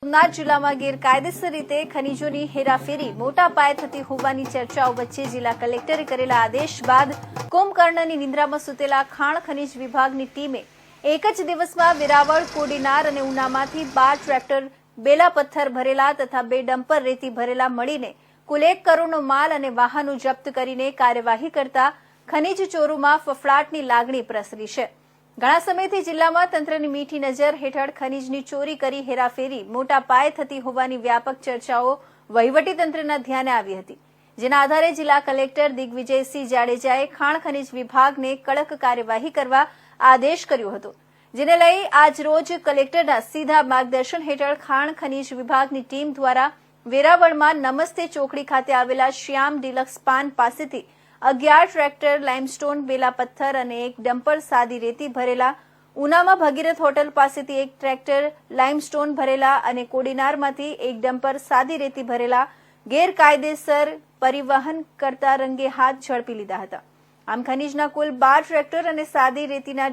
સોમનાથ જિલ્લામાં ગેરકાયદેસર રીતે ખનીજોની હેરાફેરી મોટા પાયે થતી હોવાની ચર્ચાઓ વચ્ચે જિલ્લા કલેક્ટરે કરેલા આદેશ બાદ કુંભકર્ણની નિંદ્રામાં સૂતેલા ખાણ ખનીજ વિભાગની ટીમે એક જ દિવસમાં વેરાવળ, કોડીનાર અને ઉનામાંથી 12 ટ્રેક્ટર, બેલા પથ્થર ભરેલા તથા 2 ડમ્પર રેતી ભરેલા મળીને કુલ 1 કરોડનો માલ અને વાહનો જપ્ત કરીને કાર્યવાહી કરતા ખનીજ ચોરોમાં ફફડાટની લાગણી પ્રસરી છે। ઘણા સમયથી જિલ્લામાં તંત્રની મીઠી નજર હેઠળ ખનીજની ચોરી કરી હેરાફેરી મોટા પાયે થતી હોવાની વ્યાપક ચર્ચાઓ વહીવટીતંત્રના ધ્યાને આવી હતી, જેના આધારે જિલ્લા કલેક્ટર દિગ્વિજયસિંહ જાડેજાએ ખાણ ખનીજ વિભાગને કડક કાર્યવાહી કરવા આદેશ કર્યો હતો, જેને લઈ આજરોજ કલેક્ટરના સીધા માર્ગદર્શન હેઠળ ખાણ ખનીજ વિભાગની ટીમ દ્વારા વેરાવળમાં નમસ્તે ચોકડી ખાતે આવેલા શ્યામ ડિલક્સ પાન પાસેથી 11 ટ્રેક્ટર લાઇમસ્ટોન, બેલા પથ્થર અને 1 ડમ્પર સાદી રેતી ભરેલા, ઉનામાં ભગીરથ હોટલ પાસેથી 1 ટ્રેક્ટર લાઇમસ્ટોન ભરેલા અને કોડીનારમાંથી 1 ડમ્પર સાદી રેતી ભરેલા ગેરકાયદેસર પરિવહન કરતા રંગે હાથ ઝડપી લીધા હતા। આમ ખનીજના કુલ 12 ટ્રેક્ટર અને સાદી રેતીના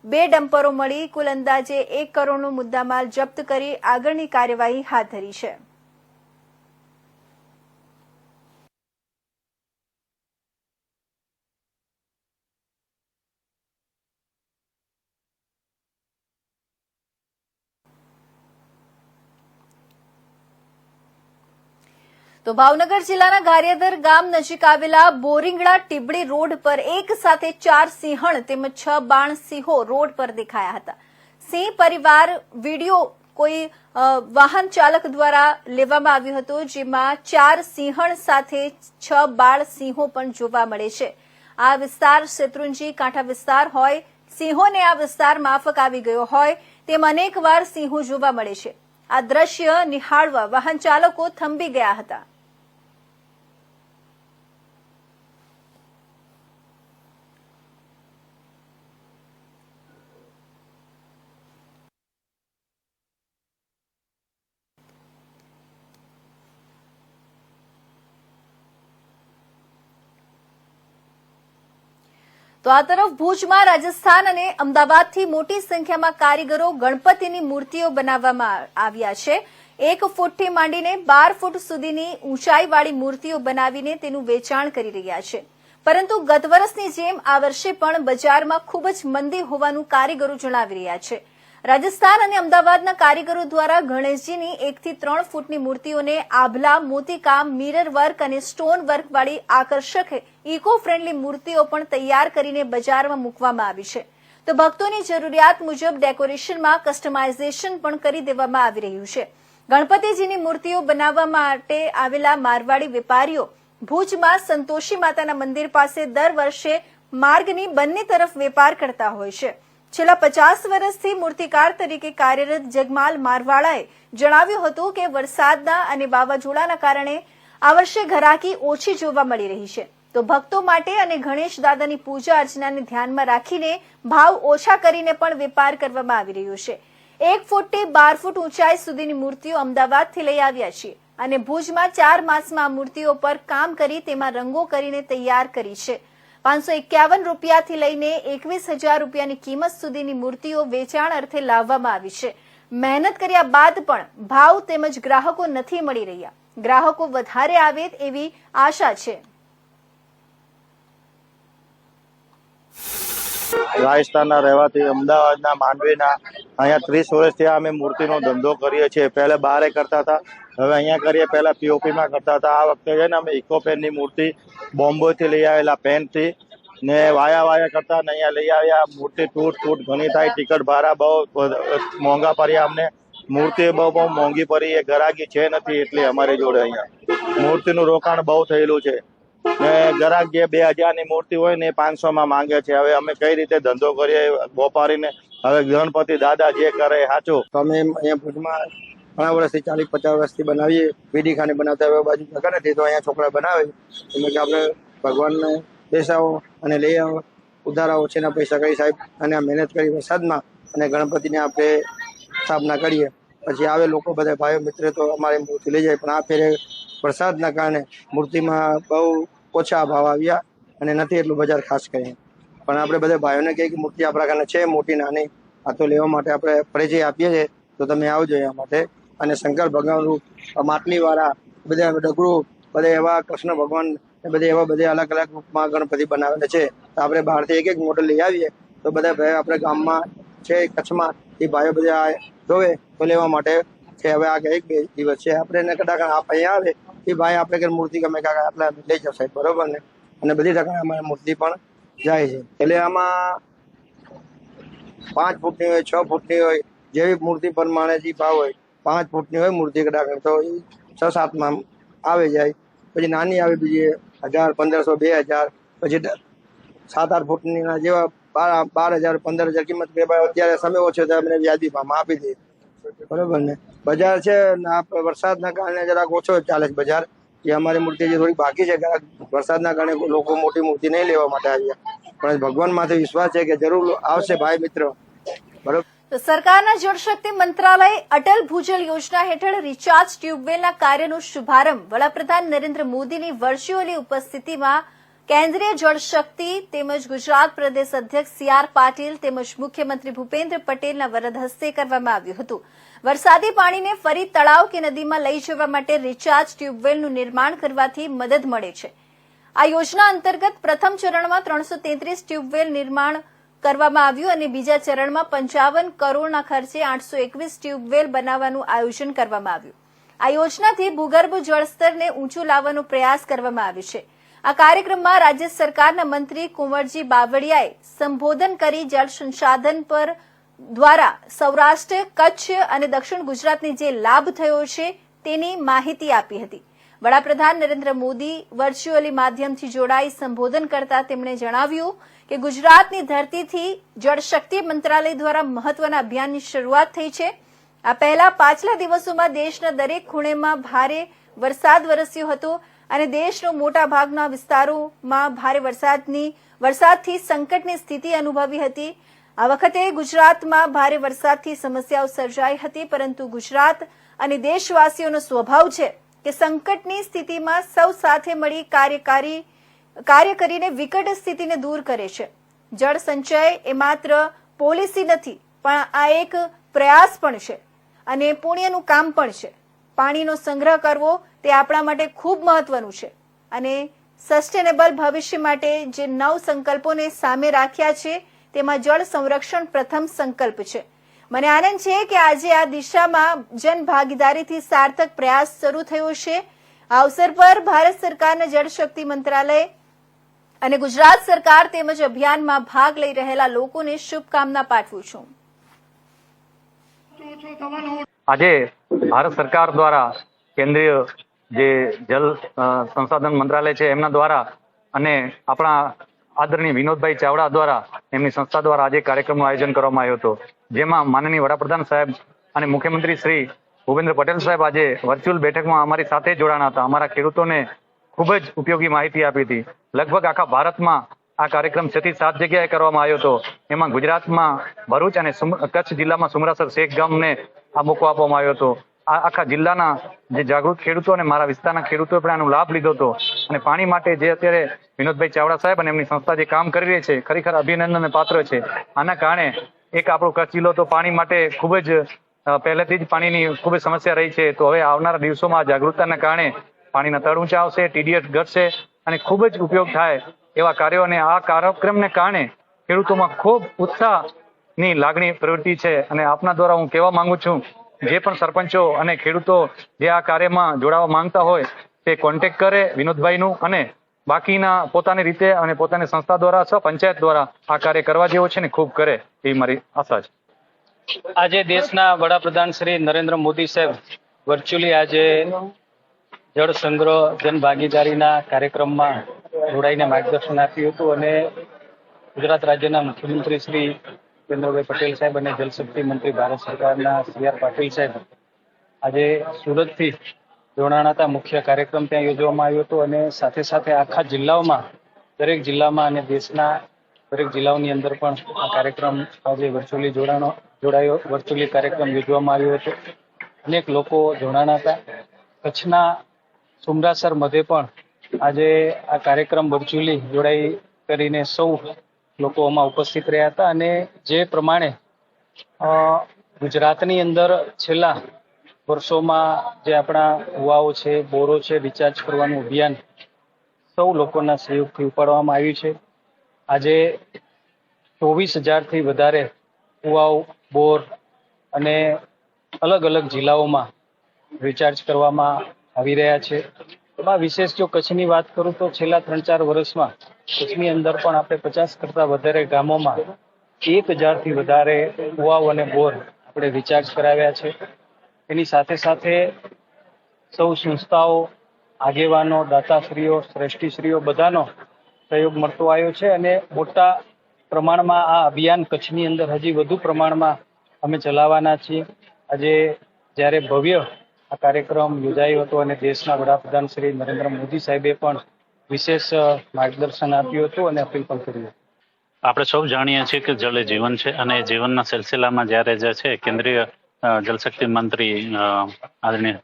2 ડમ્પરો મળી કુલ અંદાજે 1 કરોડનો મુદ્દામાલ જપ્ત કરી આગળની કાર્યવાહી હાથ ધરી છે। તો ભાવનગર જિલ્લાના ગારિયાદર ગામ નજીક આવેલા બોરીંગડા ટીબડી રોડ પર એક સાથે 4 સિંહણ તેમજ 6 બાણ સિંહો રોડ પર દેખાયા હતા। સિંહ પરિવાર વિડીયો કોઈ વાહન ચાલક દ્વારા લેવામાં આવ્યો હતો, જેમાં 4 સિંહણ સાથે 6 બાળ સિંહો પણ જોવા મળે છે। આ વિસ્તાર શેત્રુંજી કાંઠા વિસ્તાર હોય, સિંહોને આ વિસ્તાર માફક આવી ગયો હોય તેમ અનેકવાર સિંહો જોવા મળે છે। આ દ્રશ્ય નિહાળવા વાહન ચાલકો થંભી ગયા હતા। તો આ તરફ ભુજમાં રાજસ્થાન અને અમદાવાદથી મોટી સંખ્યામાં કારીગરો ગણપતિની મૂર્તિઓ બનાવવામાં આવ્યા છે। 1 ફૂટથી માંડીને 12 ફૂટ સુધીની ઊંચાઈવાળી મૂર્તિઓ બનાવીને તેનું વેચાણ કરી રહ્યા છે, પરંતુ ગત વર્ષની જેમ આ વર્ષે પણ બજારમાં ખૂબ જ મંદી હોવાનું કારીગરો જણાવી રહ્યા છે। રાજસ્થાન અને અમદાવાદના કારીગરો દ્વારા ગણેશજીની 1 થી 3 ફૂટની મૂર્તિઓને આભલા, મોતીકામ, મિરર વર્ક અને સ્ટોન વર્કવાળી આકર્ષક ઇકો ફ્રેન્ડલી મૂર્તિઓ પણ તૈયાર કરીને બજારમાં મૂકવામાં આવી છે। તો ભક્તોની જરૂરિયાત મુજબ ડેકોરેશનમાં કસ્ટમાઇઝેશન પણ કરી દેવામાં આવી રહ્યું છે। ગણપતિજીની મૂર્તિઓ બનાવવા માટે આવેલા મારવાડી વેપારીઓ ભુજમાં સંતોષી માતાના મંદિર પાસે દર વર્ષે માર્ગની બંને તરફ વેપાર કરતા હોય છે। છેલ્લા 50 વર્ષથી મૂર્તિકાર તરીકે કાર્યરત જગમાલ મારવાડાએ જણાવ્યું હતું કે વરસાદના અને વાવાઝોડાના કારણે આ વર્ષે ઘરાકી ઓછી જોવા મળી રહી છે। તો ભક્તો માટે અને ગણેશ દાદાની પૂજા અર્ચનાને ધ્યાનમાં રાખીને ભાવ ઓછા કરીને પણ વેપાર કરવામાં આવી રહ્યો છે। 1 ફૂટથી 12 ફૂટ ઊંચાઈ સુધીની મૂર્તિઓ અમદાવાદથી લઈ આવ્યા છીએ અને ભુજમાં 4 માસમાં આ મૂર્તિઓ પર કામ કરી તેમાં રંગો કરીને તૈયાર કરી છે। 551 રૂપિયાથી લઈને 21,000 રૂપિયાની કિંમત સુધીની મૂર્તિઓ વેચાણ અર્થે લાવવામાં આવી છે। મહેનત કર્યા બાદ પણ ભાવ તેમજ ગ્રાહકો નથી મળી રહ્યા। ગ્રાહકો વધારે આવે એવી આશા છે। રાજસ્થાનના રહેવાથી અમદાવાદના માંડવીના અહીંયા 30 વર્ષથી અમે મૂર્તિનો ધંધો કરીએ છીએ। પહેલા બહાર કરતા હતા, હવે અહીંયા કરીએ। પહેલા પીઓપીમાં કરતા હતા। આ વખતે છે ને અમે ઇકો પેનની મૂર્તિ બોમ્બેથી લઈ આવેલા પેનથી ને વાયા કરતા ને અહીંયા લઈ આવ્યા। મૂર્તિ તૂટ ઘણી થાય, ટિકટ ભાડા બહુ મોંઘા પડ્યા અમને। મૂર્તિ બહુ મોંઘી પડી, એ ગ્રાહકી છે નથી એટલે અમારી જોડે અહીંયા મૂર્તિનું રોકાણ બહુ થયેલું છે ને ગ્રાહક જે 2000ની મૂર્તિ હોય ને એ 500માં માંગે છે। હવે અમે કઈ રીતે ધંધો કરીએ વેપારીને? હવે ગણપતિ દાદા જે કરે સાચું। અમે અહીંયા ભુજમાં ઘણા વર્ષથી 40-50 વર્ષથી બનાવીએ। વીડી ખાને બનાવતા હવે બાજુ જગા નથી તો અહીંયા છોકરા બનાવે, એટલે કે આપણે ભગવાનને બેસાવો અને લઈ આવો, ઉધારા ઓછીના પૈસા કરી સાહેબ, અને મહેનત કરી વરસાદમાં અને ગણપતિને આપણે સ્થાપના કરીએ। પછી આવે લોકો બધા ભાઈઓ મિત્ર તો અમારી મૂર્તિ લઈ જાય, પણ આ ફેરે વરસાદના કારણે મૂર્તિમાં બહુ ઓછા ભાવ આવ્યા અને નથી એટલું બજાર ખાસ કરીને। પણ આપણે બધા ભાઈઓને કહીએ કે મૂર્તિ આપણા કારણે છે મોટી નાની, આ તો લેવા માટે આપણે પરિચય આપીએ છીએ, તો તમે આવજો એના માટે। અને શંકર ભગવાનનું માટલી વાળા બધા ડગરું બધા એવા કૃષ્ણ ભગવાન બધા એવા બધા અલગ અલગ રૂપમાં ગણપતિ બનાવેલા છે. તો આપણે બહારથી એક મોડલ લઈ આવીએ તો બધા ભાઈ આપણે ગામમાં છે કચ્છમાં એ ભાઈઓ બધા જોવે તો લેવા માટે છે. હવે આ એક 2 દિવસ છે આપણે એને કદાચ આપ અહીંયા આવે એ ભાઈ આપણે મૂર્તિ ગમે કાકા આટલા લઈ જશે બરોબર ને. અને બધી ટકા અમારી મૂર્તિ પણ જાય છે. એટલે આમાં 5 ફૂટની હોય 6 ફૂટની હોય જેવી મૂર્તિ પ્રમાણે જે ભાવ હોય 5 ફૂટની હોય મૂર્તિ કદાચ તો એ 6-7માં આવી જાય. પછી નાની આવે બીજી 1000 1500 2000 પછી 7-8 ફૂટની જેવા 12,000 15,000 કિંમત કે ભાઈ અત્યારે સમય ઓછો થાય અમને વ્યાજબી ભાવમાં આપી દે બરોબર ને. બજાર છે વરસાદના કારણે જરાક ઓછો ચાલે છે બજાર. એ અમારી મૂર્તિ જે થોડી બાકી છે વરસાદના કારણે લોકો મોટી મૂર્તિ નહીં લેવા માટે આવ્યા પણ ભગવાન માથે વિશ્વાસ છે કે જરૂર આવશે ભાઈ મિત્ર બરોબર. તો સરકારના જળશક્તિ મંત્રાલય અટલ ભૂજલ યોજના હેઠળ રિચાર્જ ટ્યુબવેલના કાર્યનો શુભારંભ વડાપ્રધાન નરેન્દ્ર મોદીની વર્ચ્યુઅલી ઉપસ્થિતિમાં કેન્દ્રીય જળશક્તિ તેમજ ગુજરાત પ્રદેશ અધ્યક્ષ સી.આર. પાટીલ તેમજ મુખ્યમંત્રી ભૂપેન્દ્ર પટેલના વરદ હસ્તે કરવામાં આવ્યું હતું. વરસાદી પાણીને ફરી તળાવ કે નદીમાં લઈ જવા માટે રિચાર્જ ટ્યુબવેલનું નિર્માણ કરવાથી મદદ મળે છે. આ યોજના અંતર્ગત પ્રથમ ચરણમાં 333 ટ્યુબવેલ નિર્માણ કરવામાં આવ્યું અને બીજા ચરણમાં 55 કરોડના ખર્ચે 821 ટ્યુબવેલ બનાવવાનું આયોજન કરવામાં આવ્યું. આ યોજનાથી ભૂગર્ભ જળસ્તરને ઊંચું લાવવાનો પ્રયાસ કરવામાં આવ્યો છે. આ કાર્યક્રમમાં રાજ્ય સરકારના મંત્રી કુંવરજી બાવળિયાએ સંબોધન કરી જળ સંસાધન પર દ્વારા સૌરાષ્ટ્ર, કચ્છ અને દક્ષિણ ગુજરાતને જે લાભ થયો છે તેની માહિતી આપી હતી. વડાપ્રધાન નરેન્દ્ર મોદી વર્ચ્યુઅલી માધ્યમથી જોડાઈ સંબોધન કરતા તેમણે જણાવ્યું કે ગુજરાતની ધરતીથી જળશક્તિ મંત્રાલય દ્વારા મહત્વના અભિયાનની શરૂઆત થઈ છે. આ પહેલા પાછલા દિવસોમાં દેશના દરેક ખૂણેમાં ભારે વરસાદ વરસ્યો હતો અને દેશના મોટા ભાગના વિસ્તારોમાં ભારે વરસાદથી સંકટની સ્થિતિ અનુભવી હતી. આ વખતે ગુજરાતમાં ભારે વરસાદથી સમસ્યાઓ સર્જાઈ હતી પરંતુ ગુજરાત અને દેશવાસીઓનો સ્વભાવ છે કે સંકટની સ્થિતિમાં સૌ સાથે મળી કાર્ય કરીને વિકટ સ્થિતિને દૂર કરે છે. જળ સંચય એ માત્ર પોલિસી નથી પણ આ એક પ્રયાસ પણ છે અને પુણ્યનું કામ પણ છે. પાણીનો સંગ્રહ કરવો તે આપણા માટે ખૂબ મહત્વનું છે અને સસ્ટેનેબલ ભવિષ્ય માટે જે 9 સંકલ્પોને સામે રાખ્યા છે તેમાં જળ સંરક્ષણ પ્રથમ સંકલ્પ છે. મને આનંદ છે કે આજે આ દિશામાં જનભાગીદારીથી સાર્થક પ્રયાસ શરૂ થયો છે. આ અવસર પર ભારત સરકારના જળશક્તિ મંત્રાલય અને ગુજરાત સરકાર તેમજ અભિયાનમાં ભાગ લઈ રહેલા લોકોને શુભકામના પાઠવું છું. આજે ભારત સરકાર દ્વારા કેન્દ્રીય જે જલ સંસાધન મંત્રાલય છે એમના દ્વારા અને આપણા આદરણીય વિનોદભાઈ ચાવડા દ્વારા એમની સંસ્થા દ્વારા આજે કાર્યક્રમનું આયોજન કરવામાં આવ્યું હતું. જેમાં માનનીય વડાપ્રધાન સાહેબ અને મુખ્યમંત્રી શ્રી ભૂપેન્દ્ર પટેલ સાહેબ આજે વર્ચ્યુઅલ બેઠકમાં અમારી સાથે જોડાણા હતા. અમારા ખેડૂતોને ખૂબ જ ઉપયોગી માહિતી આપી હતી. લગભગ આખા ભારતમાં આ કાર્યક્રમ 6 થી 7 જગ્યાએ કરવામાં આવ્યો હતો. એમાં ગુજરાતમાં ભરૂચ અને કચ્છ જિલ્લામાં સુમરાસર શેખ ગામને આ મોકો આપવામાં આવ્યો હતો. આ આખા જિલ્લાના જે જાગૃત ખેડૂતો અને મારા વિસ્તારના ખેડૂતોએ પણ આનો લાભ લીધો હતો અને પાણી માટે જે અત્યારે વિનોદભાઈ ચાવડા સાહેબ અને એમની સંસ્થા જે કામ કરી રહી છે ખરેખર અભિનંદનને પાત્ર છે. આના કારણે એક આપણો કચ્છ જિલ્લો તો પાણી માટે ખૂબ જ પહેલેથી જ પાણીની ખૂબ જ સમસ્યા રહી છે. તો હવે આવનારા દિવસોમાં જાગૃતતાના કારણે પાણીના તળ ઊંચા આવશે, ટીડીએસ ઘટશે અને ખૂબ જ ઉપયોગ થાય એવા કાર્યો અને આ કાર્યક્રમને કારણે ખેડૂતોમાં ખૂબ ઉત્સાહની લાગણી પ્રવૃત્તિ છે. અને આપના દ્વારા હું કહેવા માંગુ છું જે પણ સરપંચો અને ખેડૂતો જે આ કાર્યમાં જોડાવા માંગતા હોય તે કોન્ટેક્ટ કરે વિનોદભાઈનું અને બાકીના પોતાની રીતે અને પોતાની સંસ્થા દ્વારા અથવા પંચાયત દ્વારા આ કાર્ય કરવા જેવો છે ને ખૂબ કરે એવી મારી આશા છે. આજે દેશના વડાપ્રધાન શ્રી નરેન્દ્ર મોદી સાહેબ વર્ચ્યુઅલી આજે જળ સંગ્રહ જનભાગીદારીના કાર્યક્રમમાં જોડાઈને માર્ગદર્શન આપ્યું હતું અને ગુજરાત રાજ્યના મુખ્યમંત્રી શ્રી ભૂપેન્દ્રભાઈ પટેલ સાહેબ અને જલશક્તિ મંત્રી ભારત સરકારના સી.આર. પાટીલ સાહેબ આજે સુરતથી જોડાણા હતા. મુખ્ય કાર્યક્રમ ત્યાં યોજવામાં આવ્યો હતો અને સાથે સાથે આખા જિલ્લાઓમાં દરેક જિલ્લામાં અને દેશના દરેક જિલ્લાઓની અંદર પણ આ કાર્યક્રમ આજે વર્ચ્યુઅલી કાર્યક્રમ યોજવામાં આવ્યો હતો. અનેક લોકો જોડાણા હતા. કચ્છના સુમરાસર મધ્યે પણ આજે આ કાર્યક્રમ વર્ચ્યુઅલી જોડાઈ કરીને સૌ લોકોમાં ઉપસ્થિત રહ્યા હતા અને જે પ્રમાણે ગુજરાતની અંદર છેલ્લા વર્ષોમાં જે આપણા કુવાઓ છે, બોરો છે, રિચાર્જ કરવાનું અભિયાન સૌ લોકોના સહયોગથી ઉપાડવામાં આવ્યું છે. આજે 24,000થી વધારે કુવાઓ, બોર અને અલગ અલગ જિલ્લાઓમાં રિચાર્જ કરવામાં આવી રહ્યા છે. એમાં વિશેષ જો કચ્છની વાત કરું તો છેલ્લા 3-4 વર્ષમાં કચ્છની અંદર પણ આપણે 50 કરતાં વધારે ગામોમાં 1,000થી વધારે કુવાઓ અને બોર આપણે રિચાર્જ કરાવ્યા છે. એની સાથે સાથે સૌ સંસ્થાઓ, આગેવાનો, દાતાશ્રીઓ, શ્રેષ્ઠીશ્રીઓ બધાનો સહયોગ મળતો આવ્યો છે અને મોટા પ્રમાણમાં આ અભિયાન કચ્છની અંદર હજી વધુ પ્રમાણમાં અમે ચલાવવાના છીએ. આજે જ્યારે ભવ્ય આ કાર્યક્રમ યોજાયો હતો અને દેશના વડાપ્રધાન શ્રી નરેન્દ્ર મોદી સાહેબે પણ વિશેષ માર્ગદર્શન આપ્યું હતું અને અપીલ પણ કરી હતી. આપણે સૌ જાણીએ છીએ કે જળ એ જીવન છે અને જીવનના સિલસિલામાં જ્યારે જે છે કેન્દ્રીય જલશક્તિ મંત્રી આદરણીય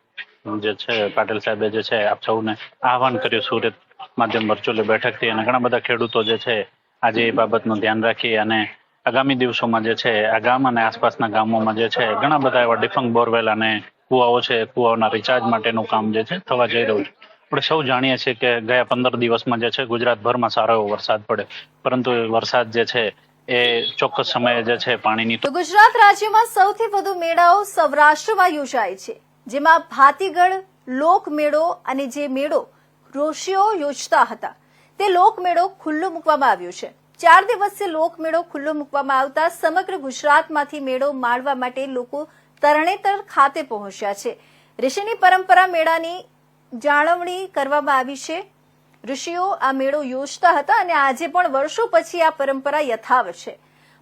જે છે પાટીલ સાહેબે જે છે આપ સૌને આહવાન કર્યું સુરત માધ્યમ વર્ચ્યુઅલી બેઠકથી, અને ઘણા બધા ખેડૂતો જે છે આજે એ બાબતનું ધ્યાન રાખી અને આગામી દિવસોમાં જે છે આ ગામ અને આસપાસના ગામોમાં જે છે ઘણા બધા એવા ડિફંગ બોરવેલ અને કુવાઓ છે, કુવાઓના રિચાર્જ માટેનું કામ જે છે થવા જઈ રહ્યું છે. આપણે સૌ જાણીએ છીએ કે ગયા 15 દિવસમાં જે છે ગુજરાતભરમાં સારો એવો વરસાદ પડે, પરંતુ એ વરસાદ જે છે એ ચોક્કસ સમયે જે છે પાણીની. તો ગુજરાત રાજ્યમાં સૌથી વધુ મેળાઓ સૌરાષ્ટ્રમાં યોજાય છે, જેમાં ભાતીગળ લોકમેળો અને જે મેળો ઋષિઓ યોજતા હતા તે લોકમેળો ખુલ્લો મૂકવામાં આવ્યો છે. 4 દિવસીય લોકમેળો ખુલ્લો મૂકવામાં આવતા સમગ્ર ગુજરાતમાંથી મેળો માણવા માટે લોકો તરણેતર ખાતે પહોંચ્યા છે. ઋષિની પરંપરા મેળાની જાળવણી કરવામાં આવી છે. ઋષિઓ આ મેળો યોજતા હતા અને આજે પણ વર્ષો પછી આ પરંપરા યથાવત છે.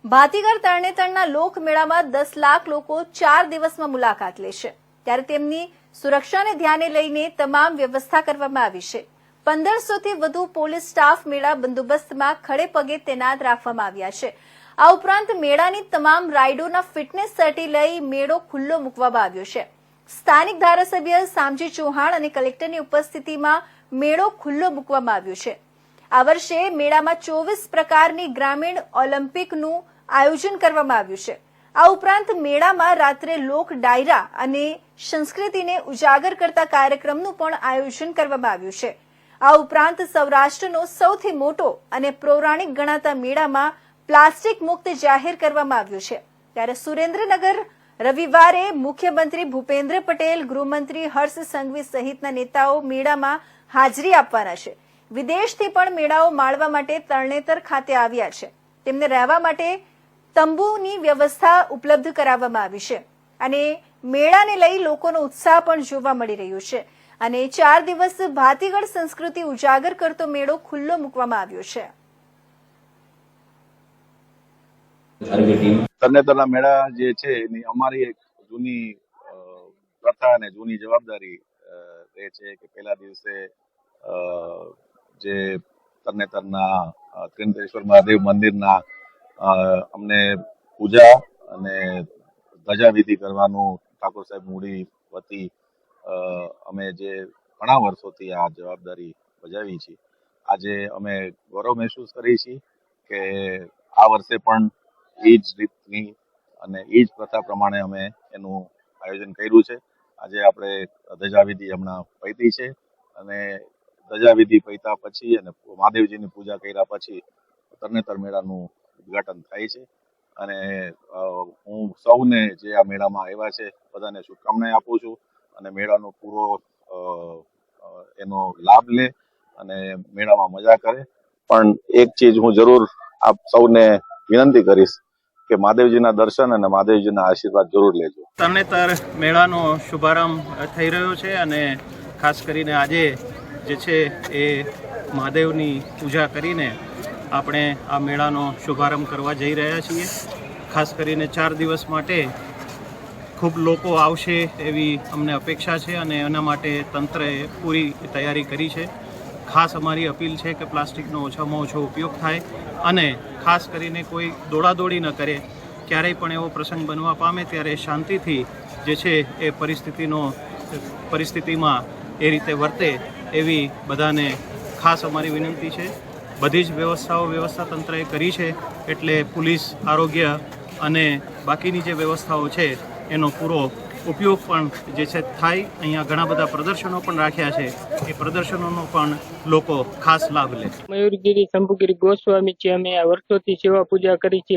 ભાતીગળ તરણેતરના લોકમેળામાં 10 લાખ લોકો 4 દિવસમાં મુલાકાત લેશે, ત્યારે તેમની સુરક્ષાને ધ્યાને લઈને તમામ વ્યવસ્થા કરવામાં આવી છે. 1500થી વધુ પોલીસ સ્ટાફ મેળા બંદોબસ્તમાં ખડે પગે તૈનાત રાખવામાં આવ્યા છે. આ ઉપરાંત મેળાની તમામ રાઇડોના ફિટનેસ સર્ટી લઈ મેળો ખુલ્લો મૂકવામાં આવ્યો છે. સ્થાનિક ધારાસભ્ય શામજી ચૌહાણ અને કલેક્ટરની ઉપસ્થિતિમાં મેળો ખુલ્લો મૂકવામાં આવ્યો છે. આ વર્ષે મેળામાં 24 પ્રકારની ગ્રામીણ ઓલિમ્પિકનું આયોજન કરવામાં આવ્યું છે. આ ઉપરાંત મેળામાં રાત્રે લોક ડાયરા અને સંસ્કૃતિને ઉજાગર કરતા કાર્યક્રમનું પણ આયોજન કરવામાં આવ્યું છે. આ ઉપરાંત સૌરાષ્ટ્રનો સૌથી મોટો અને પૌરાણિક ગણાતા મેળામાં પ્લાસ્ટિક મુક્ત જાહેર કરવામાં આવ્યું છે. ત્યારે સુરેન્દ્રનગર રવિવારે મુખ્યમંત્રી ભૂપેન્દ્ર પટેલ, ગૃહમંત્રી હર્ષ સંઘવી સહિતના નેતાઓ મેળામાં હાજરી આપવાના છે. વિદેશથી પણ મેળાઓ માણવા માટે તરણેતર ખાતે આવ્યા છે. તેમને રહેવા માટે તંબુની વ્યવસ્થા ઉપલબ્ધ કરાવવામાં આવી છે અને મેળાને લઈ લોકોનો ઉત્સાહ પણ જોવા મળી રહ્યો છે. અને 4 દિવસ ભાતીગળ સંસ્કૃતિ ઉજાગર કરતો મેળો ખુલ્લો મૂકવામાં આવ્યો છે. તરણેતરના મેળા જે છે એની અમારી એક જૂની પ્રથા અને જૂની જવાબદારી એ છે કે પહેલા દિવસે જે તરણેતરના ત્રિનેત્રેશ્વર મહાદેવ મંદિરના અમને પૂજા અને ધજાવિધિ કરવાનું ઠાકોર સાહેબ મૂડી વતી અમે જે ઘણા વર્ષોથી આ જવાબદારી બજાવી છે. આજે અમે ગૌરવ મહેસૂસ કરી છીએ કે આ વર્ષે પણ એ જ રીતની અને એ જ પ્રથા પ્રમાણે અમે એનું આયોજન કર્યું છે. આજે આપણે ધજાવિધિ હમણાં પૈતી છે અને ધજાવિધિ પૈતા પછી અને મહાદેવજીની પૂજા કર્યા પછી તરણેતર મેળાનું ઉદ્ઘાટન થાય છે. અને હું સૌને જે આ મેળામાં આવ્યા છે બધાને શુભકામનાઓ આપું છું અને મેળાનો પૂરો એનો લાભ લે અને મેળામાં મજા કરે. પણ એક ચીજ હું જરૂર આપ સૌને વિનંતી કરીશ કે મહાદેવજીના દર્શન અને મહાદેવજીના આશીર્વાદ જરૂર લેજો. તરણેતર મેળાનો શુભારંભ થઈ રહ્યો છે અને ખાસ કરીને આજે જે છે એ મહાદેવની પૂજા કરીને આપણે આ મેળાનો શુભારંભ કરવા જઈ રહ્યા છીએ. ખાસ કરીને 4 દિવસ માટે ખૂબ લોકો આવશે એવી અમને અપેક્ષા છે અને એના માટે તંત્રએ પૂરી તૈયારી કરી છે. ખાસ અમારી અપીલ છે કે પ્લાસ્ટિકનો ઓછામાં ઓછો ઉપયોગ થાય અને ખાસ કરીને કોઈ દોડાદોડી ન કરે. ક્યારેય પણ એવો પ્રસંગ બનવા પામે ત્યારે શાંતિથી જે છે એ પરિસ્થિતિમાં એ રીતે વર્તે એવી બધાને ખાસ અમારી વિનંતી છે. બધી જ વ્યવસ્થા તંત્રએ કરી છે એટલે પોલીસ, આરોગ્ય અને બાકીની જે વ્યવસ્થાઓ છે એનો પૂરો ઉપયોગ પણ જે છે થાય. અહીંયા ઘણા બધા પ્રદર્શનો પણ રાખ્યા છે, એ પ્રદર્શનોનો પણ લોકો ખાસ લાભ લે. મયુરગીરી શંભુગીરી ગોસ્વામી છે. અમે આ વર્ષોથી સેવા પૂજા કરી છે.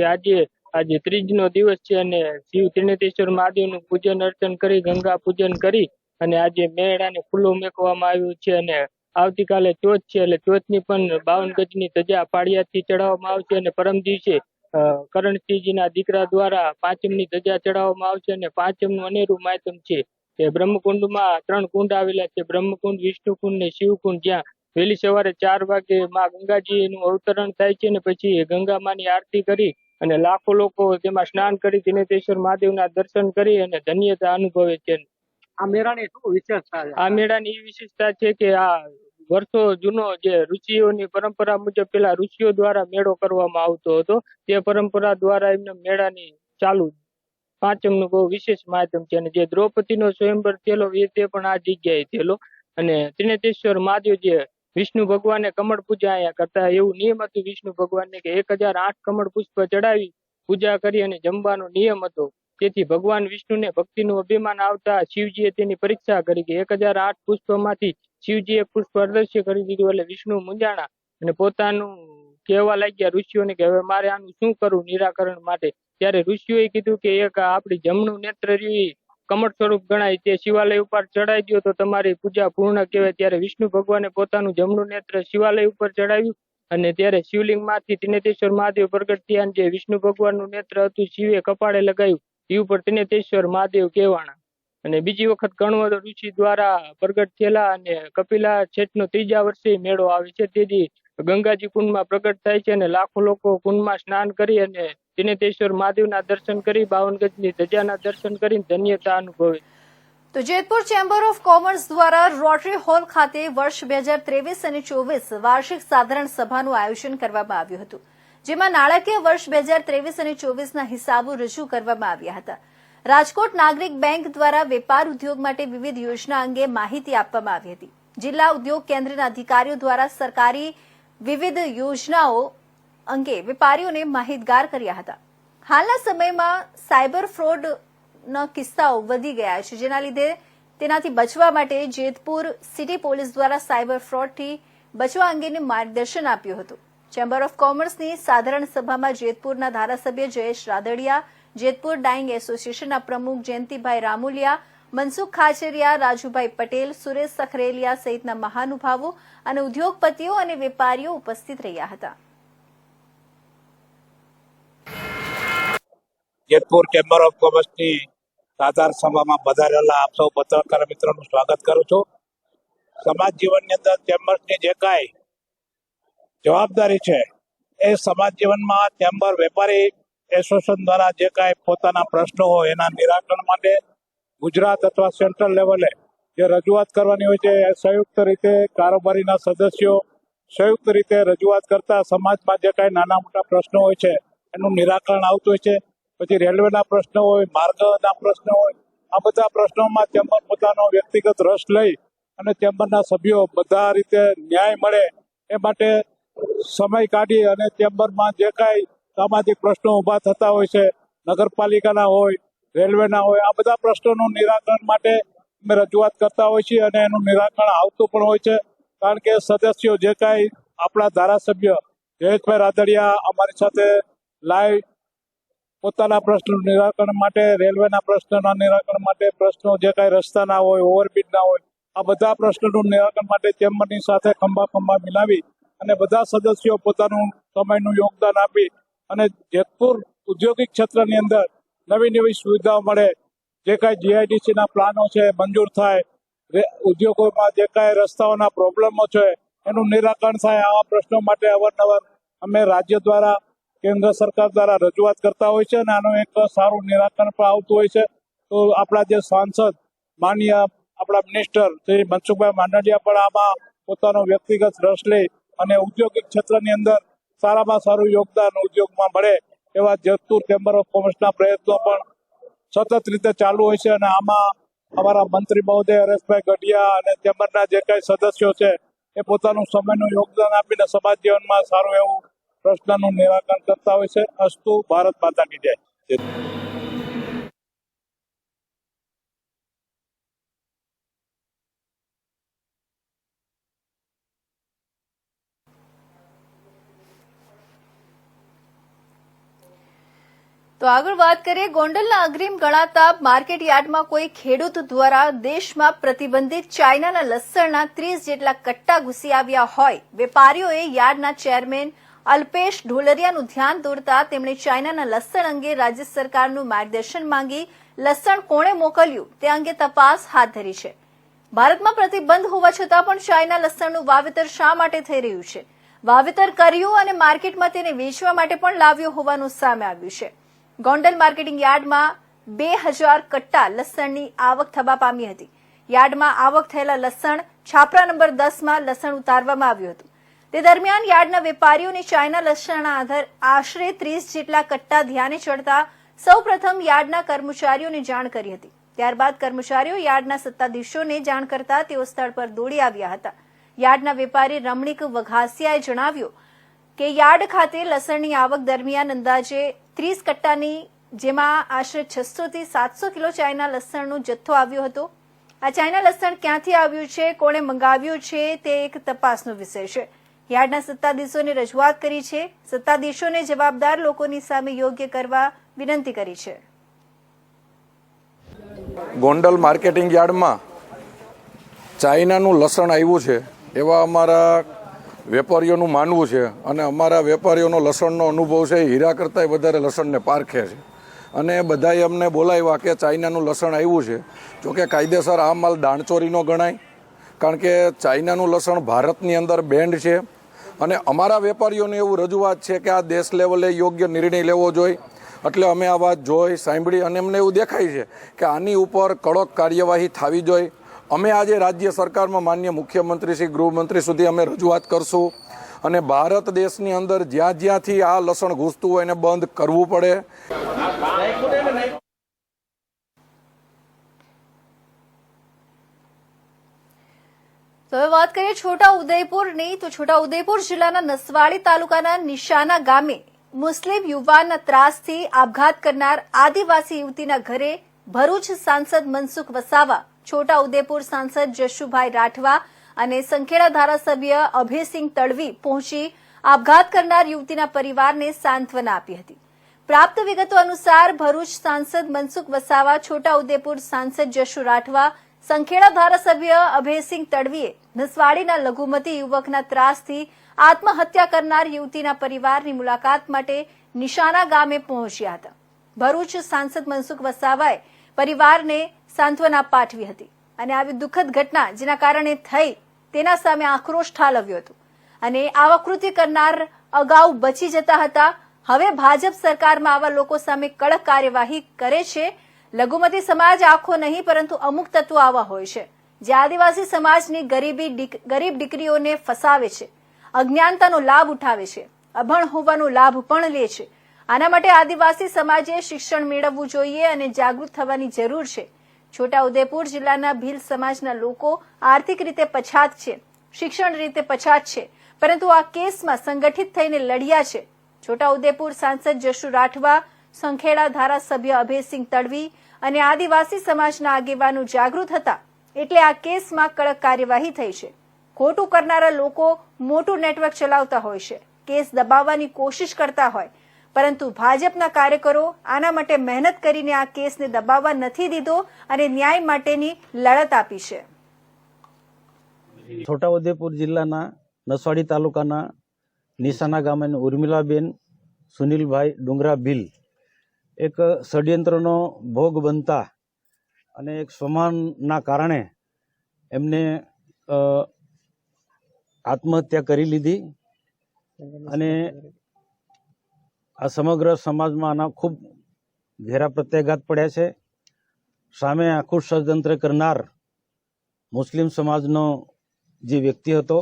આજે ત્રીજનો દિવસ છે અને શિવ ત્રિનેત્રેશ્વર મહાદેવનું પૂજન અર્ચન કરી, ગંગા પૂજન કરી અને આજે મેળાને ખુલ્લો મૂકવામાં આવ્યું છે. અને આવતીકાલે ચોથ છે, એટલે ચોથની પણ 52 ગજની ધજા પાળિયાદથી ચડાવવામાં આવશે અને પરમ દિવસે કરણસિંહજીના દીકરા દ્વારા પાંચમની ધજા ચડાવવામાં આવશે. અને પાંચમનું અનેરું માધ્યમ છે. એ બ્રહ્મકુંડમાં 3 કુંડ આવેલા છે, બ્રહ્મકુંડ, વિષ્ણુકુંડ ને શિવકુંડ, જ્યાં વહેલી સવારે 4 વાગે માં ગંગાજીનું અવતરણ થાય છે. અને પછી ગંગામાની આરતી કરી અને લાખો લોકો તેમાં સ્નાન કરી ત્રિનેત્રેશ્વર મહાદેવના દર્શન કરી અને ધન્યતા અનુભવે છે. આ મેળાની શું વિશેષતા છે? આ મેળાની એ વિશેષતા છે કે આ વર્ષો જૂનો જે ઋષિઓની પરંપરા મુજબ પેલા ઋષિઓ દ્વારા મેળો કરવામાં આવતો હતો, તે પરંપરા દ્વારા એમને મેળાની ચાલુ પાંચમનું બહુ વિશેષ માધ્યમ છે. અને જે દ્રૌપદીનો સ્વયંવર થયેલો તે પણ આ જગ્યાએ થયેલો. અને ત્રિનેત્રેશ્વર મહાદેવ જે વિષ્ણુ ભગવાને કમળ પૂજા અહીંયા કરતા, એવું નિયમ હતું વિષ્ણુ ભગવાનને કે 1008 કમળ પુષ્પ ચડાવી પૂજા કરી અને જમવાનો નિયમ હતો. તેથી ભગવાન વિષ્ણુને ભક્તિનું અભિમાન આવતા શિવજીએ તેની પરીક્ષા કરી કે 1008 પુષ્પમાંથી શિવજીએ પુષ્પ અદૃશ્ય કરી દીધું. એટલે વિષ્ણુ મૂંઝાણા અને પોતાનું કહેવા લાગ્યા ઋષિઓને કે હવે મારે આનું શું કરવું નિરાકરણ માટે. ત્યારે ઋષિઓએ કીધું કે એક આપણી જમણું નેત્ર રહ્યું કમળ સ્વરૂપ ગણાય, તે શિવાલય ઉપર ચડાવી દો તો તમારી પૂજા પૂર્ણ કહેવાય. ત્યારે વિષ્ણુ ભગવાને પોતાનું જમણું નેત્ર શિવાલય ઉપર ચડાવ્યું અને ત્યારે શિવલિંગમાંથી ત્રિનેત્રેશ્વર મહાદેવ પ્રગટ થયા. જે વિષ્ણુ ભગવાનનું નેત્ર હતું શિવે કપાળે લગાવ્યું, એ ઉપર ત્રિનેત્રેશ્વર મહાદેવ કહેવાણા. અને બીજી વખત ગણવદ ઋષિ દ્વારા પ્રગટ થયેલા અને કપિલા છેઠનો 3જા વર્ષે મેળો આવે છે. તેથી ગંગાજી કુંડમાં પ્રગટ થાય છે અને લાખો લોકો કુંડમાં સ્નાન કરી અને ત્રિનેત્રેશ્વર મહાદેવના દર્શન કરી 52 ગજની ધજાના દર્શન કરીને ધન્યતા અનુભવે. તો જેતપુર ચેમ્બર ઓફ કોમર્સ દ્વારા રોટરી હોલ ખાતે વર્ષ 2023 અને 24 વાર્ષિક સાધારણ સભાનું આયોજન કરવામાં આવ્યું હતું, જેમાં નાણાકીય વર્ષ 2023 અને 24ના હિસાબો રજૂ કરવામાં આવ્યા હતા. રાજકોટ નાગરિક બેંક દ્વારા વેપાર ઉદ્યોગ માટે વિવિધ યોજના અંગે માહિતી આપવામાં આવી હતી. જિલ્લા ઉદ્યોગ કેન્દ્રના અધિકારીઓ દ્વારા સરકારી વિવિધ યોજનાઓ અંગે વેપારીઓને માહિતગાર કર્યા હતા. હાલના સમયમાં સાયબર ફ્રોડના કિસ્સાઓ વધી ગયા છે, જેના લીધે તેનાથી બચવા માટે જેતપુર સિટી પોલીસ દ્વારા સાયબર ફ્રોડથી બચવા અંગેનું માર્ગદર્શન આપ્યું હતું. ચેમ્બર ઓફ કોમર્સની સાધારણ સભામાં જેતપુરના ધારાસભ્ય જયેશ રાદડિયા, જેતપુર ડાઇંગ એસોસિએશનના પ્રમુખ જયંતિભાઈ રામુલિયા, મનસુખ ખાચરિયા, રાજુભાઈ પટેલ, સુરેશ સખરેલિયા સહિતના મહાનુભાવો અને ઉદ્યોગપતિઓ અને વેપારીઓ ઉપસ્થિત રહ્યા હતા. જેતપુર ચેમ્બર ઓફ કોમર્સની સાધારણ સભામાં પધારેલા આપ સૌ પત્રકાર મિત્રોનું સ્વાગત કરું છું. સમાજ જીવનની અંદર ચેમ્બર્સની જે કાંઈ જવાબદારી છે એ સમાજ જીવનમાં ચેમ્બર વેપારી એસોસિએશન દ્વારા જે કાંઈ પોતાના પ્રશ્નો હોય એના નિરાકરણ માટે ગુજરાત અથવા સેન્ટ્રલ લેવલે જે રજૂઆત કરવાની હોય છે, એ સંયુક્ત રીતે કારોબારીના સદસ્યો સંયુક્ત રીતે રજૂઆત કરતા સમાજમાં જે કાંઈ નાના મોટા પ્રશ્નો હોય છે એનું નિરાકરણ આવતું હોય છે. પછી રેલવેના પ્રશ્નો હોય, માર્ગના પ્રશ્નો હોય, આ બધા પ્રશ્નોમાં ચેમ્બર પોતાનો વ્યક્તિગત રસ લઈ અને ચેમ્બરના સભ્યો બધા રીતે ન્યાય મળે એ માટે સમય કાઢી અને ચેમ્બરમાં જે કાંઈ સામાજિક પ્રશ્નો ઊભા થતા હોય છે, નગરપાલિકાના હોય, રેલવેના હોય, આ બધા પ્રશ્નોનું નિરાકરણ માટે અમે રજૂઆત કરતા હોય છીએ અને એનું નિરાકરણ આવતું પણ હોય છે. કારણ કે સદસ્યો જે કાંઈ આપણા ધારાસભ્ય જયેશભાઈ રાદડિયા અમારી સાથે લાઈવ પોતાના પ્રશ્નનું નિરાકરણ માટે, રેલવેના પ્રશ્નોના નિરાકરણ માટે, પ્રશ્નો જે કાંઈ રસ્તાના હોય, ઓવરબ્રિજના હોય, આ બધા પ્રશ્નોનું નિરાકરણ માટે ચેમ્બરની સાથે ખંભા મિલાવી અને બધા સદસ્યો પોતાનું સમયનું યોગદાન આપી અને જેતપુર ઔદ્યોગિક ક્ષેત્રની અંદર નવી સુવિધાઓ મળે, જે કાંઈ જીઆઈડીસીના પ્લાનો છે મંજૂર થાય, ઉદ્યોગોમાં જે કાંઈ રસ્તાઓના પ્રોબ્લેમો છે એનું નિરાકરણ થાય. આવા પ્રશ્નો માટે અવારનવાર અમે રાજ્ય દ્વારા, કેન્દ્ર સરકાર દ્વારા રજૂઆત કરતા હોય છે અને આનું એક સારું નિરાકરણ પણ આવતું હોય છે. તો આપણા જે સાંસદ માનનીય આપણા મિનિસ્ટર શ્રી મનસુખભાઈ માંડવિયા પણ આમાં પોતાનો વ્યક્તિગત રસ લઈ અને ઔદ્યોગિક ક્ષેત્રની અંદર સારામાં સારું યોગદાન ઉદ્યોગમાં મળે એવા જેતપુર ચેમ્બર ઓફ કોમર્સના પ્રયત્નો પણ સતત રીતે ચાલુ હોય છે. અને આમાં અમારા મંત્રી મહોદય હરેશભાઈ ગઢિયા અને ચેમ્બરના જે કાંઈ સદસ્યો છે એ પોતાનું સમયનું યોગદાન આપીને સમાજ જીવનમાં સારું એવું પ્રશ્નનું નિરાકરણ કરતા હોય છે. અસ્તુ ભારત માતા કી જય. તો આગળ વાત કરીએ ગોંડલના અગ્રીમ ગણાતા માર્કેટ યાર્ડમાં કોઈ ખેડૂત દ્વારા દેશમાં પ્રતિબંધિત ચાઇનાના લસણના 30 જેટલા કટ્ટા ઘૂસી આવ્યા હોય વેપારીઓએ યાર્ડના ચેરમેન અલ્પેશ ઢોલરિયાનું ધ્યાન દોરતા તેમણે ચાઇનાના લસણ અંગે રાજ્ય સરકારનું માર્ગદર્શન માંગી લસણ કોણે મોકલ્યું તે અંગે તપાસ હાથ ધરી છે. ભારતમાં પ્રતિબંધ હોવા છતાં પણ ચાઇના લસણનું વાવેતર શા માટે થઈ રહ્યું છે? વાવેતર કર્યું અને માર્કેટમાં તેને વેચવા માટે પણ લાવ્યો હોવાનું સામે આવ્યું છે. ગોંડલ માર્કેટિંગ યાર્ડમાં 2000 કટ્ટા લસણની આવક થવા પામી હતી. યાર્ડમાં આવક થયેલા લસણ છાપરા નંબર 10માં લસણ ઉતારવામાં આવ્યું હતું. તે દરમિયાન યાર્ડના વેપારીઓને ચાઇના લસણના આશરે 30 જેટલા કટ્ટા ધ્યાને ચડતા સૌપ્રથમ યાર્ડના કર્મચારીઓને જાણ કરી હતી. ત્યારબાદ કર્મચારીઓ યાર્ડના સત્તાધીશોને જાણ કરતા તેઓ સ્થળ પર દોડી આવ્યા હતા. યાર્ડના વેપારી રમણીક વઘાસિયાએ જણાવ્યું કે યાર્ડ ખાતે લસણની આવક દરમિયાન અંદાજે 30 કટ્ટાની જેમાં આશરે 600 થી 700 કિલો ચાઇના લસણનો જથ્થો આવ્યો હતો. આ ચાઇના લસણ ક્યાંથી આવ્યું છે, કોણે મંગાવ્યું છે તે એક તપાસનો વિષય છે. યાર્ડના સત્તાધીશોને રજૂઆત કરી છે. સત્તાધીશોને જવાબદાર લોકોની સામે યોગ્ય કરવા વિનંતી કરી છે. ગોંડલ માર્કેટિંગ યાર્ડમાં ચાઇનાનું લસણ આવ્યું છે એવા અમારા વેપારીઓનું માનવું છે અને અમારા વેપારીઓનો લસણનો અનુભવ છે હીરા કરતાંય વધારે લસણને પારખે છે અને બધાએ અમને બોલાવ્યા કે ચાઇનાનું લસણ આવ્યું છે. જોકે કાયદેસર આ માલ દાણચોરીનો ગણાય, કારણ કે ચાઇનાનું લસણ ભારતની અંદર બેન્ડ છે અને અમારા વેપારીઓને એવું રજૂઆત છે કે આ દેશ લેવલે યોગ્ય નિર્ણય લેવો જોઈએ. એટલે અમે આ વાત જોઈ સાંભળી અને અમને એવું દેખાય છે કે આની ઉપર કડક કાર્યવાહી થવી જોઈએ. અમે આજે રાજ્ય સરકારમાં માન્ય મુખ્યમંત્રી શ્રી ગૃહમંત્રી સુધી અમે રજૂઆત કરશું અને ભારત દેશની અંદર જ્યાં જ્યાંથી આ લસણ ઘૂસતું હોય એને બંધ કરવું પડે. તો હવે વાત કરીએ છોટા ઉદેપુરની. તો છોટા ઉદેપુર જિલ્લાના નસવાડી તાલુકાના નિશાના ગામે મુસ્લિમ યુવાનના ત્રાસથી આપઘાત કરનાર આદિવાસી યુવતીના ઘરે ભરૂચ સાંસદ મનસુખ વસાવા, છોટા ઉદેપુર સાંસદ જશુભાઈ રાઠવા અને સંખેડા ધારાસભ્ય અભયસિંહ તડવી પહોંચી આપઘાત કરનાર યુવતીના પરિવારને સાંત્વના આપી હતી. પ્રાપ્ત વિગતો અનુસાર ભરૂચ સાંસદ મનસુખ વસાવા, છોટા ઉદેપુર સાંસદ જશુ રાઠવા, સંખેડા ધારાસભ્ય અભયસિંહ તડવીએ નસવાડીના લઘુમતી યુવકના ત્રાસથી આત્મહત્યા કરનાર યુવતીના પરિવારની મુલાકાત માટે નિશાના ગામે પહોંચ્યા હતા. ભરૂચ સાંસદ મનસુખ વસાવાએ પરિવારને સાંત્વના પાઠવી હતી અને આવી દુઃખદ ઘટના જેના કારણે થઈ તેના સામે આક્રોશ ઠાલવ્યો હતો અને આવા કૃત્ય કરનાર અગાઉ બચી જતા હતા. હવે ભાજપ સરકારમાં આવા લોકો સામે કડક કાર્યવાહી કરે છે. લઘુમતી સમાજ આખો નહીં પરંતુ અમુક તત્વો આવા હોય છે જે આદિવાસી સમાજની ગરીબ દીકરીઓને ફસાવે છે, અજ્ઞાનતાનો લાભ ઉઠાવે છે, અભણ હોવાનો લાભ પણ લે છે. આના માટે આદિવાસી સમાજે શિક્ષણ મેળવવું જોઈએ અને જાગૃત થવાની જરૂર છે. છોટા ઉદેપુર જિલ્લાના ભીલ સમાજના લોકો આર્થિક રીતે પછાત છે, શિક્ષણ રીતે પછાત છે, પરંતુ આ કેસમાં સંગઠિત થઈને લડ્યા છે. છોટા ઉદેપુર સાંસદ જશુ રાઠવા, સંખેડા ધારાસભ્ય અભયસિંહ તડવી અને આદિવાસી સમાજના આગેવાનો જાગૃત હતા એટલે આ કેસમાં કડક કાર્યવાહી થઈ છે. ખોટું કરનારા લોકો મોટું નેટવર્ક ચલાવતા હોય છે, કેસ દબાવવાની કોશિશ કરતા હોય, પરંતુ ભાજપના કાર્યકરો આના માટે મહેનત કરીને આ કેસને દબાવવા નથી દીધો અને ન્યાય માટેની લડત આપી છે. છોટાઉદેપુર જિલ્લાના નસવાડી તાલુકાના નિશાના ગામની ઉર્મિલાબેન સુનિલભાઈ ડુંગરા ભીલ એક ષડયંત્રનો ભોગ બનતા અને એક સ્વમાનના કારણે એમને આત્મહત્યા કરી લીધી અને આ સમગ્ર સમાજમાં આના ખૂબ ઘેરા પ્રત્યાઘાત પડ્યા છે. સામે આખું ષડયંત્ર કરનાર મુસ્લિમ સમાજનો જે વ્યક્તિ હતો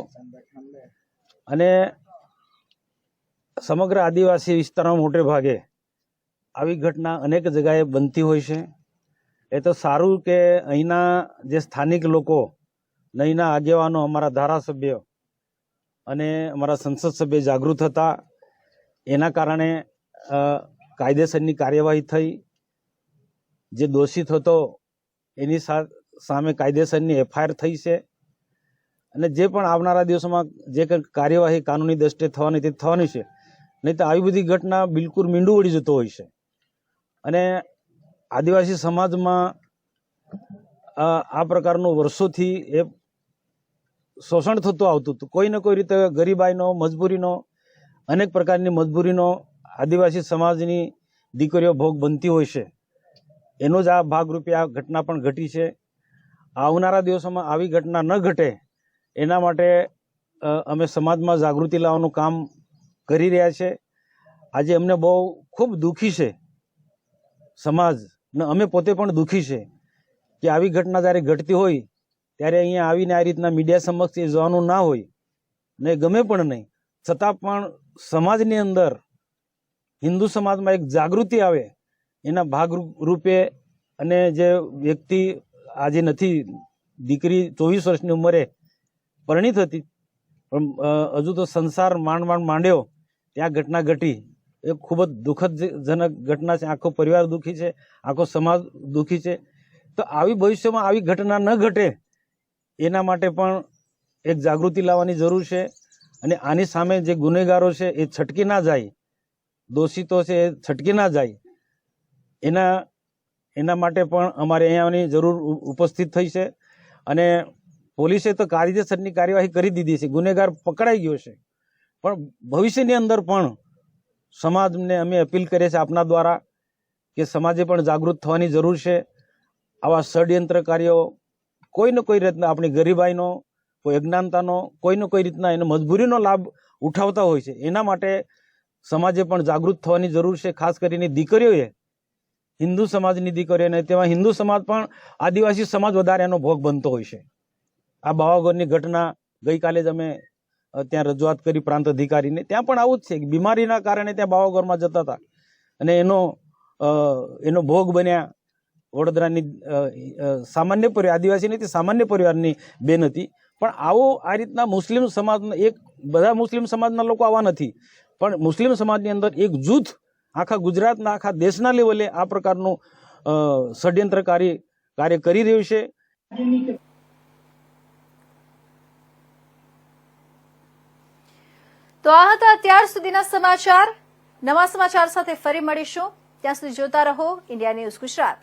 અને સમગ્ર આદિવાસી વિસ્તારમાં મોટે ભાગે આવી ઘટના અનેક જગ્યાએ બનતી હોય છે. એ તો સારું કે અહીંના જે સ્થાનિક લોકો, અહીંના આગેવાનો, અમારા ધારાસભ્ય અને અમારા સંસદ સભ્ય જાગૃત હતા. એના કારણે કાયદેસરની કાર્યવાહી થઈ. જે દોષિત હતો એની સામે કાયદેસરની એફઆઈઆર થઈ છે અને જે પણ આવનારા દિવસોમાં જે કંઈક કાર્યવાહી કાનૂની દ્રષ્ટિએ થવાની તે થવાની છે. નહીં તો આવી બધી ઘટના બિલકુલ મીંડું વળી જતો હોય છે અને આદિવાસી સમાજમાં આ પ્રકારનું વર્ષોથી એ શોષણ થતું આવતું હતું. કોઈ ને કોઈ રીતે ગરીબાઈનો, મજબૂરીનો, અનેક પ્રકારની મજબૂરીનો આદિવાસી સમાજની દીકરીઓ ભોગ બનતી હોય છે. એનો જ આ ભાગરૂપે આ ઘટના પણ ઘટી છે. આવનારા દિવસોમાં આવી ઘટના ન ઘટે એના માટે અમે સમાજમાં જાગૃતિ લાવવાનું કામ કરી રહ્યા છે. આજે અમને બહુ ખૂબ દુઃખી છે સમાજ, ને અમે પોતે પણ દુઃખી છે કે આવી ઘટના જ્યારે ઘટતી હોય ત્યારે અહીંયા આવીને આ રીતના મીડિયા સમક્ષ એ જવાનું ના હોય ને ગમે પણ નહીં, છતાં પણ સમાજની અંદર હિન્દુ સમાજમાં એક જાગૃતિ આવે એના ભાગરૂપે, અને જે વ્યક્તિ આજે નથી, દીકરી 24 વર્ષની ઉંમરે પરિણીત હતી પણ હજુ તો સંસાર માંડ્યો, ત્યાં ઘટના ઘટી. એ ખૂબ જ દુઃખદજનક ઘટના છે. આખો પરિવાર દુઃખી છે, આખો સમાજ દુઃખી છે. તો આવી ભવિષ્યમાં આવી ઘટના ન ઘટે એના માટે પણ એક જાગૃતિ લાવવાની જરૂર છે. અને આની સામે જે ગુનેગારો છે એ છટકી ના જાય, દોષિતો છે એ છટકી ના જાય, એના માટે પણ અમારે અહીંયાની જરૂર ઉપસ્થિત થઈ છે. અને પોલીસે તો કાયદેસરની કાર્યવાહી કરી દીધી છે, ગુનેગાર પકડાઈ ગયો છે. પણ ભવિષ્યની અંદર પણ સમાજને અમે અપીલ કરીએ છીએ આપના દ્વારા કે સમાજે પણ જાગૃત થવાની જરૂર છે. આવા ષડયંત્રકારીઓ કોઈ ને કોઈ રીતના આપણી ગરીબાઈનો, કોઈ અજ્ઞાનતાનો, કોઈ ને કોઈ રીતના એનો મજબૂરીનો લાભ ઉઠાવતા હોય છે. એના માટે સમાજે પણ જાગૃત થવાની જરૂર છે. ખાસ કરીને દીકરીઓએ, હિન્દુ સમાજની દીકરીઓને, તેમાં હિન્દુ સમાજ પણ આદિવાસી સમાજ વધારે એનો ભોગ બનતો હોય છે. આ બાવાગોરની ઘટના ગઈકાલે જ અમે ત્યાં રજૂઆત કરી પ્રાંત અધિકારીને. ત્યાં પણ આવું જ છે કે બીમારીના કારણે ત્યાં બાવાગોરમાં જતા હતા અને એનો ભોગ બન્યા. વડોદરાની સામાન્ય પરિવાર, આદિવાસી નથી, સામાન્ય પરિવારની બેન હતી. પણ આવો આ રીતના મુસ્લિમ સમાજના બધા મુસ્લિમ સમાજના લોકો આવા નથી, પણ મુસ્લિમ સમાજની અંદર એક જૂથ આખા ગુજરાતના, આખા દેશના લેવલે આ પ્રકારનું ષડયંત્રકારી કાર્ય કરી રહ્યું છે. તો આ હતા અત્યાર સુધીના સમાચાર. નવા સમાચાર સાથે ફરી મળીશું. ત્યાં સુધી જોતા રહો ઇન્ડિયા ન્યૂઝ ગુજરાત.